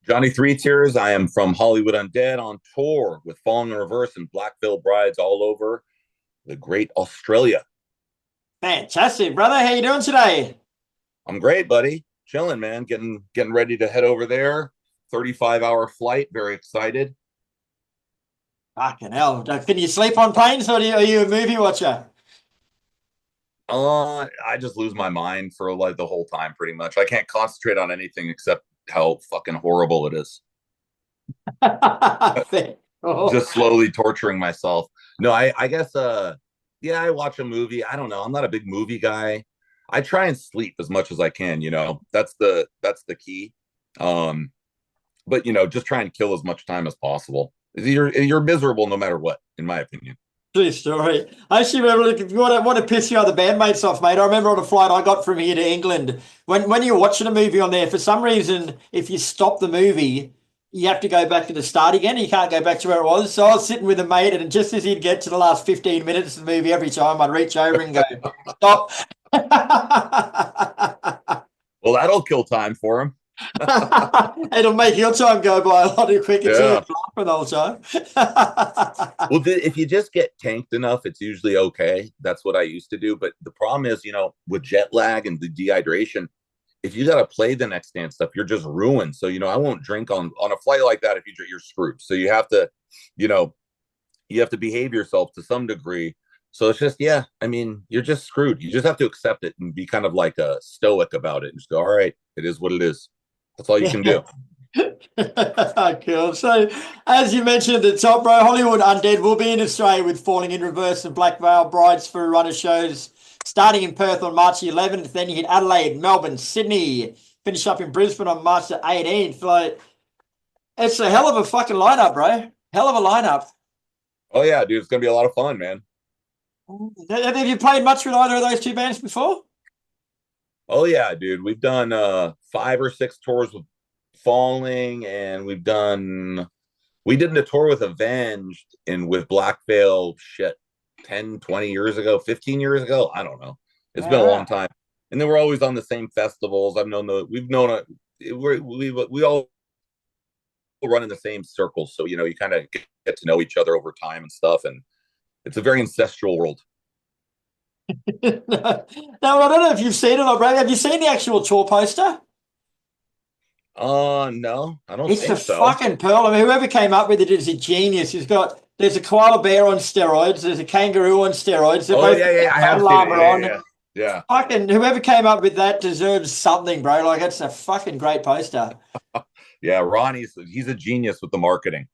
Johnny Three Tears. I am from Hollywood Undead on tour with Falling in Reverse and Black Veil Brides all over the great Australia. Fantastic, brother. How you doing today? I'm great, buddy. Chilling, man. Getting ready to head over there. 35-hour flight. Very excited. Fucking hell. Can you sleep on planes or are you a movie watcher? I just lose my mind for like the whole time, pretty much. I can't concentrate on anything except how fucking horrible it is. Fair. Oh. Just slowly torturing myself. No, I guess yeah, I watch a movie. I don't know. I'm not a big movie guy. I try and sleep as much as I can, you know. That's the key. Um, but just try and kill as much time as possible. You're miserable no matter what, in my opinion. True story. I actually remember, look, if you want to piss your other bandmates off, mate, I remember on a flight I got from here to England, when you're watching a movie on there, for some reason, if you stop the movie, you have to go back to the start again. You can't go back to where it was. So I was sitting with a mate, and just as he'd get to the last 15 minutes of the movie, every time I'd reach over and go, stop. Well, that'll kill time for him. It'll make your time go by a lot quicker too. Yeah. Laughing the whole time. Well, if you just get tanked enough, it's usually okay. That's what I used to do. But the problem is, with jet lag and the dehydration, if you got to play the next day and stuff, you're just ruined. So, I won't drink on a flight like that. If you drink, you're screwed. So you know, you have to behave yourself to some degree. So it's just, yeah, I mean, you're just screwed. You just have to accept it and be kind of like a stoic about it and just go, all right, it is what it is. That's all you can do. Cool. So, as you mentioned at the top, bro, Hollywood Undead will be in Australia with Falling in Reverse and Black Veil Brides for a run of shows starting in Perth on March the 11th. Then you hit Adelaide, Melbourne, Sydney, finish up in Brisbane on March the 18th. Like, it's a hell of a fucking lineup, bro. Hell of a lineup. Oh yeah, dude, it's gonna be a lot of fun, man. Have you played much with either of those two bands before? Oh yeah, dude. We've done 5 or 6 tours with Falling, and we did a tour with Avenged and with Black Veil shit 10, 20 years ago, 15 years ago. I don't know. It's been a long Yeah. time. And then we're always on the same festivals. We've known it. We all run in the same circles. So, you kind of get to know each other over time and stuff. And it's a very ancestral world. Now, I don't know if you've seen it or Brad. Have you seen the actual tour poster? No, I don't It's a think so. fucking pearl. I mean, whoever came up with it is a genius. There's a koala bear on steroids, there's a kangaroo on steroids. They're Oh both yeah, got yeah, I have battle seen it. armor Yeah, on. yeah, yeah. Fucking whoever came up with that deserves something, bro. Like it's a fucking great poster. Yeah, he's a genius with the marketing.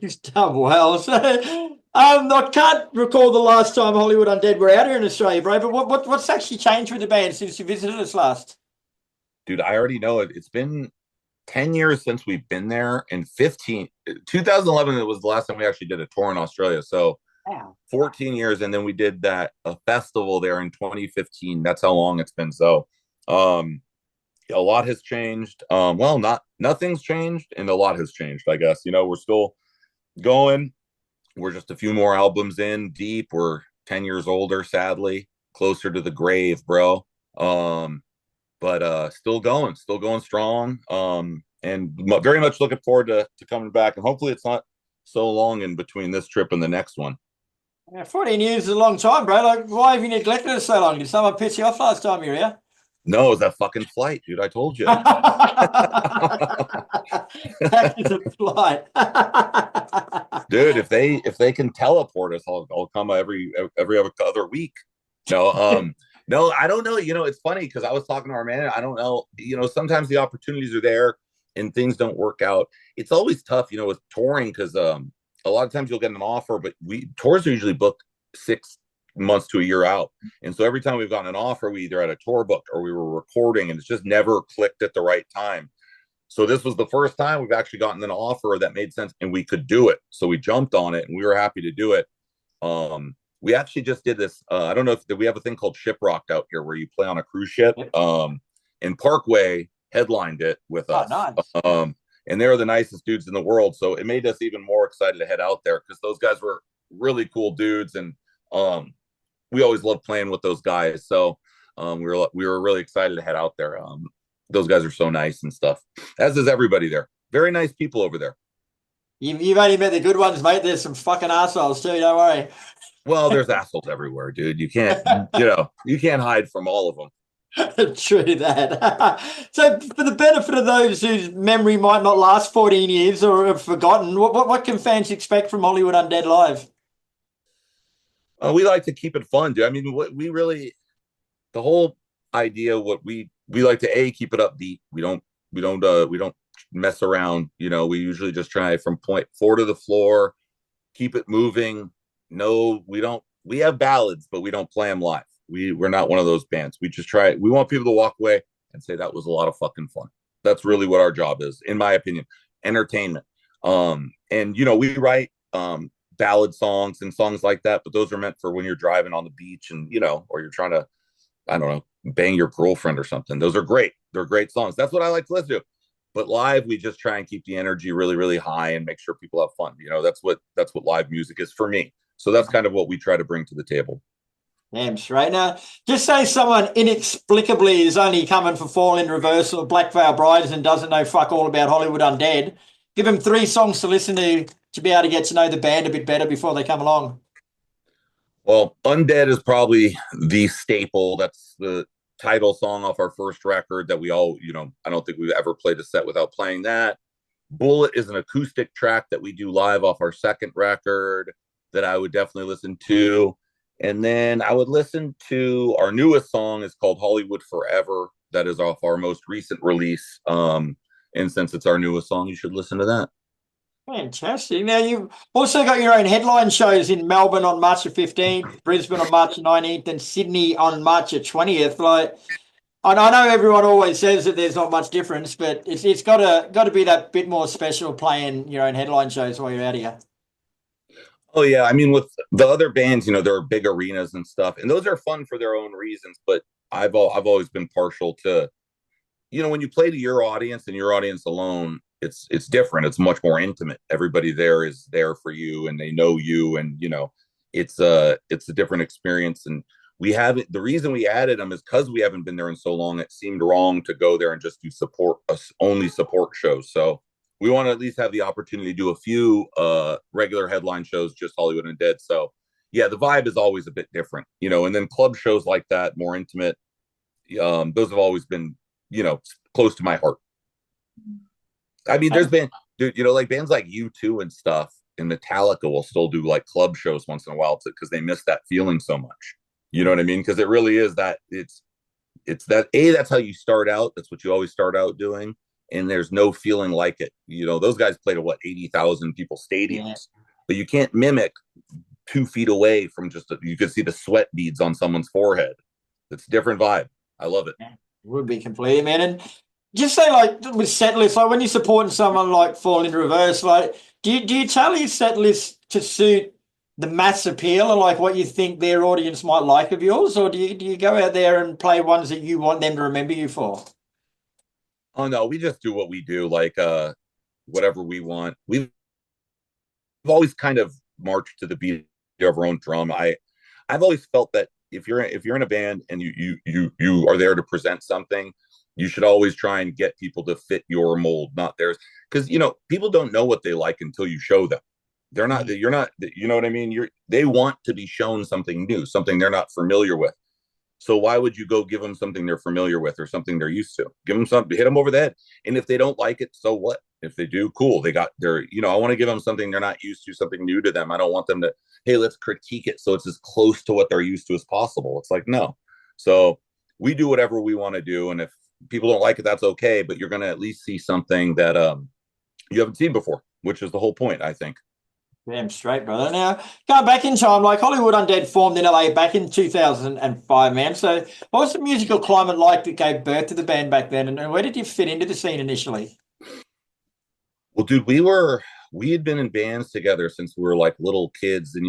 He's done well. So, I can't recall the last time Hollywood Undead were out here in Australia, bro. But what's actually changed with the band since you visited us last? Dude, I already know it. It's been 10 years since we've been there, and 2011 it was the last time we actually did a tour in Australia. So Wow. 14 years, and then we did a festival there in 2015. That's how long it's been. So um a lot has changed. Well, not nothing's changed, and a lot has changed, I guess. We're still going. We're just a few more albums in deep. We're 10 years older, sadly, closer to the grave, bro. But still going strong. And very much looking forward to coming back. And hopefully it's not so long in between this trip and the next one. Yeah, 14 years is a long time, bro. Like, why have you neglected us so long? Did someone piss you off last time you were here? No, it was that fucking flight, dude. I told you. That is a flight. Dude, if they can teleport us, I'll come every other week. No, no, I don't know. It's funny because I was talking to our man. I don't know. Sometimes the opportunities are there and things don't work out. It's always tough, with touring because a lot of times you'll get an offer, but tours are usually booked 6 months to a year out. And so every time we've gotten an offer, we either had a tour booked or we were recording, and it's just never clicked at the right time. So this was the first time we've actually gotten an offer that made sense and we could do it. So we jumped on it and we were happy to do it. We actually just did this. I don't know if we have a thing called Shiprocked out here where you play on a cruise ship. And Parkway headlined it with Oh, us. nice. And they're the nicest dudes in the world. So it made us even more excited to head out there because those guys were really cool dudes. And we always loved playing with those guys. So we were really excited to head out there. Those guys are so nice and stuff, as is everybody there. Very nice people over there. You've only met the good ones, mate. There's some fucking assholes too. Don't worry. Well, there's assholes everywhere, dude. You can't, you can't hide from all of them. True that. So, for the benefit of those whose memory might not last 14 years or have forgotten, what can fans expect from Hollywood Undead Live? We like to keep it fun, dude. I mean, what we really, the whole idea, what we like to keep it upbeat. We don't mess around. We usually just try from point four to the floor, keep it moving. No, we don't. We have ballads, but we don't play them live. We're not one of those bands. We just try. We want people to walk away and say that was a lot of fucking fun. That's really what our job is, in my opinion. Entertainment. And we write ballad songs and songs like that, but those are meant for when you're driving on the beach and or you're trying to, I don't know, bang your girlfriend or something. Those are great. They're great songs. That's what I like to listen to. But live, we just try and keep the energy really, really high and make sure people have fun. That's what live music is for me. So that's kind of what we try to bring to the table. Damn straight. Now, just say someone inexplicably is only coming for Fall in Reverse or Black Veil Brides and doesn't know fuck all about Hollywood Undead. Give them 3 songs to listen to be able to get to know the band a bit better before they come along. Well, Undead is probably the staple. That's the title song off our first record that we all, I don't think we've ever played a set without playing that. Bullet is an acoustic track that we do live off our second record that I would definitely listen to. And then I would listen to our newest song is called Hollywood Forever. That is off our most recent release. And since it's our newest song, you should listen to that. Fantastic. Now, you've also got your own headline shows in Melbourne on March the 15th, Brisbane on March the 19th, and Sydney on March the 20th. Like, I know everyone always says that there's not much difference, but it's got to be that bit more special playing your own headline shows while you're out here. Oh yeah, I mean with the other bands, there are big arenas and stuff, and those are fun for their own reasons. But I've always been partial to, when you play to your audience and your audience alone, it's different. It's much more intimate. Everybody there is there for you, and they know you, and it's a different experience. And we haven't. The reason we added them is because we haven't been there in so long. It seemed wrong to go there and just do only support shows. So we want to at least have the opportunity to do a few regular headline shows, just Hollywood Undead. So yeah, the vibe is always a bit different, and then club shows like that, more intimate. Those have always been, close to my heart. I mean, there's been, dude, like bands like U2 and stuff, and Metallica will still do like club shows once in a while because they miss that feeling so much. You know what I mean? Because it really is that it's that that's how you start out. That's what you always start out doing. And there's no feeling like it. Those guys play to 80,000 people stadiums, but you can't mimic 2 feet away from you could see the sweat beads on someone's forehead. It's a different vibe. I love it. It would be completely, man. And just say like with set lists, like when you're supporting someone like Fall in Reverse, like do you tailor your set list to suit the mass appeal and like what you think their audience might like of yours, or do you go out there and play ones that you want them to remember you for? Oh no, we just do what we do, like whatever we want. We've always kind of marched to the beat of our own drum. I've always felt that if you're in a band and you are there to present something, you should always try and get people to fit your mold, not theirs. Because people don't know what they like until you show them. You're not, you know what I mean? They want to be shown something new, something they're not familiar with. So why would you go give them something they're familiar with or something they're used to? Give them something, hit them over the head. And if they don't like it, so what? If they do, cool. They got their, I want to give them something they're not used to, something new to them. I don't want them to, hey, let's critique it so it's as close to what they're used to as possible. It's like, no. So we do whatever we want to do. And if people don't like it, that's okay. But you're going to at least see something that you haven't seen before, which is the whole point, I think. Damn straight, brother. Now, going back in time, like Hollywood Undead formed in LA back in 2005, man. So what was the musical climate like that gave birth to the band back then? And where did you fit into the scene initially? Well, dude, we had been in bands together since we were like little kids, and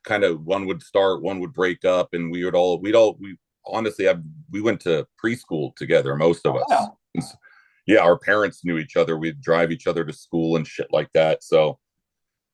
kind of one would start, one would break up, and we honestly, we went to preschool together, most of us. Wow. Yeah, our parents knew each other. We'd drive each other to school and shit like that. So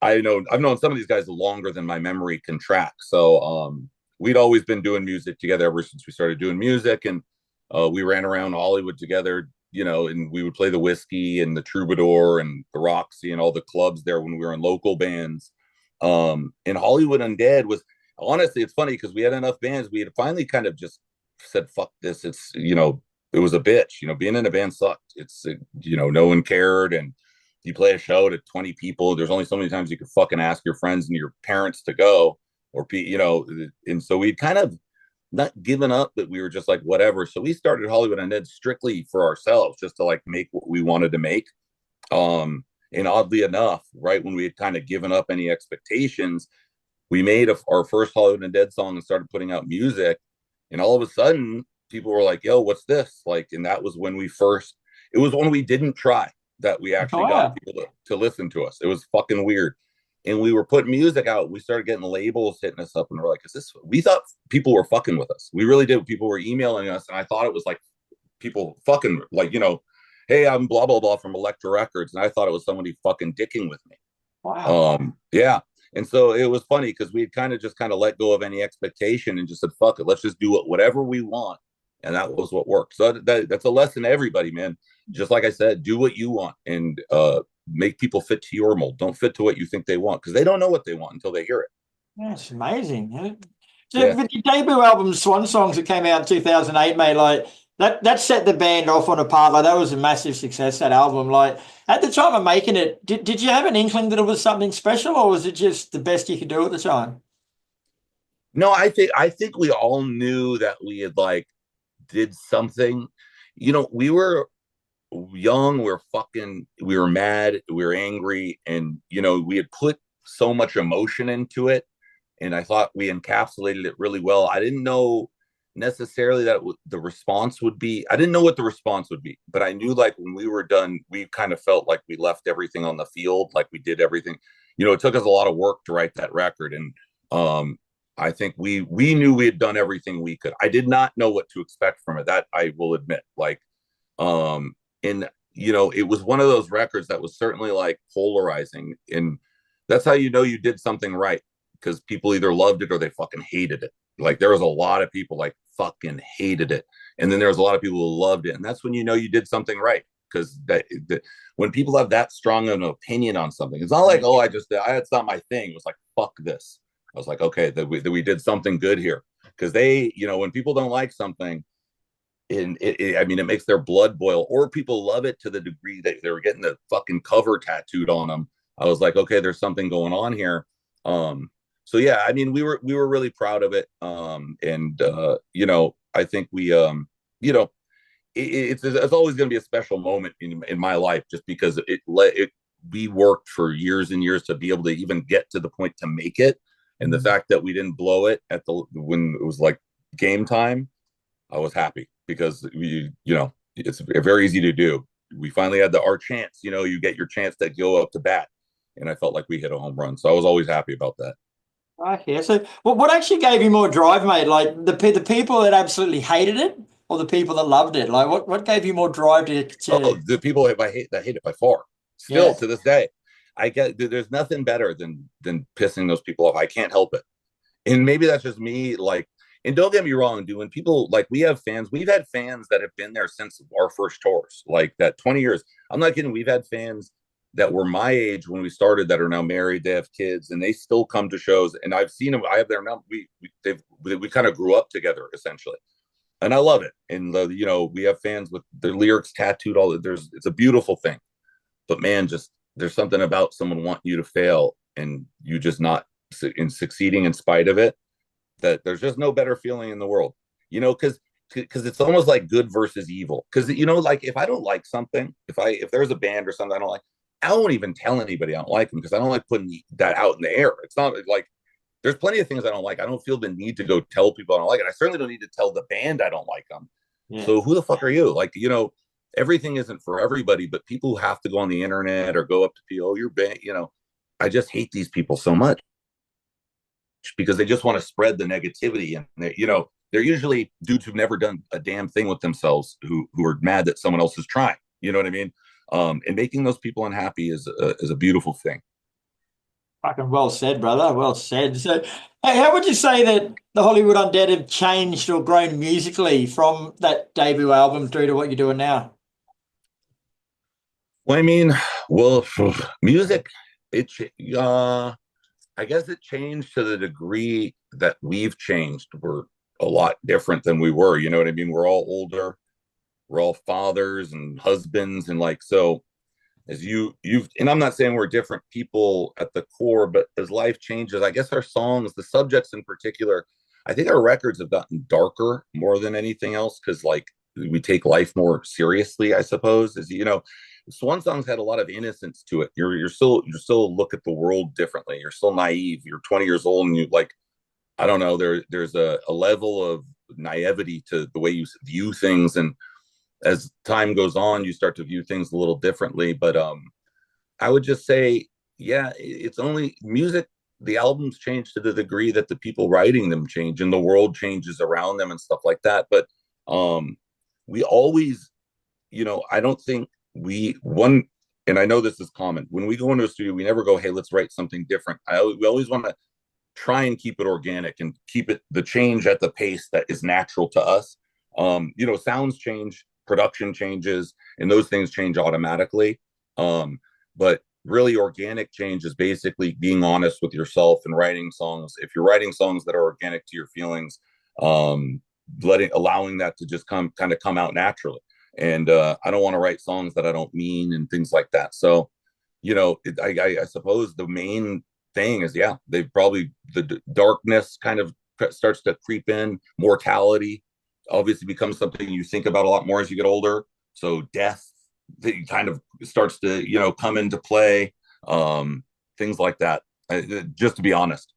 I've known some of these guys longer than my memory can track. So we'd always been doing music together ever since we started doing music. And We ran around Hollywood together, and we would play the Whiskey and the Troubadour and the Roxy and all the clubs there when we were in local bands. And Hollywood Undead was, honestly, it's funny because we had enough bands. We had finally kind of just said, fuck this. It's, it was a bitch, being in a band sucked. It's, no one cared. And you play a show to 20 people. There's only so many times you could fucking ask your friends and your parents to go, or, and so we'd kind of not given up, but we were just like, whatever. So we started Hollywood Undead strictly for ourselves, just to like make what we wanted to make. And oddly enough, right when we had kind of given up any expectations, we made our first Hollywood Undead song and started putting out music. And all of a sudden, people were like, yo, what's this? Like, and that was when it was when we didn't try that we actually got people to listen to us. It was fucking weird. And we were putting music out. We started getting labels hitting us up, and we're like, we thought people were fucking with us. We really did. People were emailing us, and I thought it was like people fucking, like, hey, I'm blah, blah, blah from Elektra Records. And I thought it was somebody fucking dicking with me. Wow. Yeah. And so it was funny because we kind of let go of any expectation and just said, fuck it, let's just do whatever we want. And that was what worked. So that's a lesson to everybody, man. Just like I said, do what you want and make people fit to your mold. Don't fit to what you think they want, because they don't know what they want until they hear it. Yeah, it's amazing. So with your debut album, Swan Songs, that came out in 2008, mate, like that set the band off on a path. Like, that was a massive success, that album. Like, at the time of making it, did you have an inkling that it was something special, or was it just the best you could do at the time? No, I think we all knew that we had like did something. We were young, we were mad, we were angry, and we had put so much emotion into it, and I thought we encapsulated it really well. I didn't know necessarily that the response would be, I didn't know what the response would be, but I knew, like, when we were done, we kind of felt like we left everything on the field, like we did everything. It took us a lot of work to write that record, and I think we knew we had done everything we could. I did not know what to expect from it, that I will admit. Like, and it was one of those records that was certainly like polarizing, and that's how you did something right, because people either loved it or they fucking hated it. Like, there was a lot of people like fucking hated it, and then there was a lot of people who loved it, and that's when you did something right. Because that when people have that strong an opinion on something, it's not like, oh, it's not my thing. It was like, fuck this. I was like, okay, that we did something good here. Because when people don't like something, and it makes their blood boil, or people love it to the degree that they were getting the fucking cover tattooed on them. I was like, okay, there's something going on here. So yeah, we were really proud of it. And I think it's always going to be a special moment in my life, just because we worked for years and years to be able to even get to the point to make it. And the fact that we didn't blow it when it was like game time, I was happy, because it's very easy to do. We finally had our chance. You get your chance to go up to bat, and I felt like we hit a home run. So I was always happy about that. Okay, so what actually gave you more drive, mate? Like the people that absolutely hated it, or the people that loved it? Like, what gave you more drive to... Oh, the people that hate it by far. Still to this day, there's nothing better than pissing those people off. I can't help it, and maybe that's just me. Like, and don't get me wrong, dude. When people, like, we've had fans that have been there since our first tours, like that 20 years. I'm not kidding. We've had fans that were my age when we started that are now married, they have kids, and they still come to shows. And I've seen them. I have their number. We kind of grew up together, essentially, and I love it. And we have fans with their lyrics tattooed all. It's a beautiful thing. But man, just there's something about someone wanting you to fail and you just not succeeding in spite of it, that there's just no better feeling in the world. Because it's almost like good versus evil. Because like, if I don't like something, if there's a band or something I don't like, I won't even tell anybody I don't like them, because I don't like putting that out in the air. It's not like, there's plenty of things I don't like. I don't feel the need to go tell people I don't like it. I certainly don't need to tell the band I don't like them. Yeah. So who the fuck are you? Like, everything isn't for everybody, but people who have to go on the internet or go up to people, oh, you're bad. I just hate these people so much, because they just want to spread the negativity. And they're usually dudes who've never done a damn thing with themselves, who are mad that someone else is trying. You know what I mean? And making those people unhappy is a beautiful thing. Fucking well said, brother. Well said. So, hey, how would you say that the Hollywood Undead have changed or grown musically from that debut album through to what you're doing now? Well, I mean, well, music, it I guess it changed to the degree that we've changed. We're a lot different than we were. You know what I mean? We're all older. We're all fathers and husbands, and like so. As you've, and I'm not saying we're different people at the core, but as life changes, I guess our songs, the subjects in particular, I think our records have gotten darker more than anything else because like we take life more seriously, I suppose. As you know, Swan Songs had a lot of innocence to it. You're still look at the world differently. You're still naive. You're 20 years old and you like, I don't know, there's a level of naivety to the way you view things. And as time goes on, you start to view things a little differently. But I would just say, yeah, it's only music. The albums change to the degree that the people writing them change and the world changes around them and stuff like that. But um, we always, I don't think and I know this is common. When we go into a studio, we never go, hey, let's write something different. We always want to try and keep it organic and keep it the change at the pace that is natural to us. Sounds change, production changes, and those things change automatically. But really organic change is basically being honest with yourself and writing songs. If you're writing songs that are organic to your feelings, allowing that to just come out naturally. And I don't want to write songs that I don't mean and things like that. So, I suppose the main thing is, yeah, they probably the darkness kind of starts to creep in, mortality obviously becomes something you think about a lot more as you get older. So death kind of starts to come into play, things like that. Just to be honest.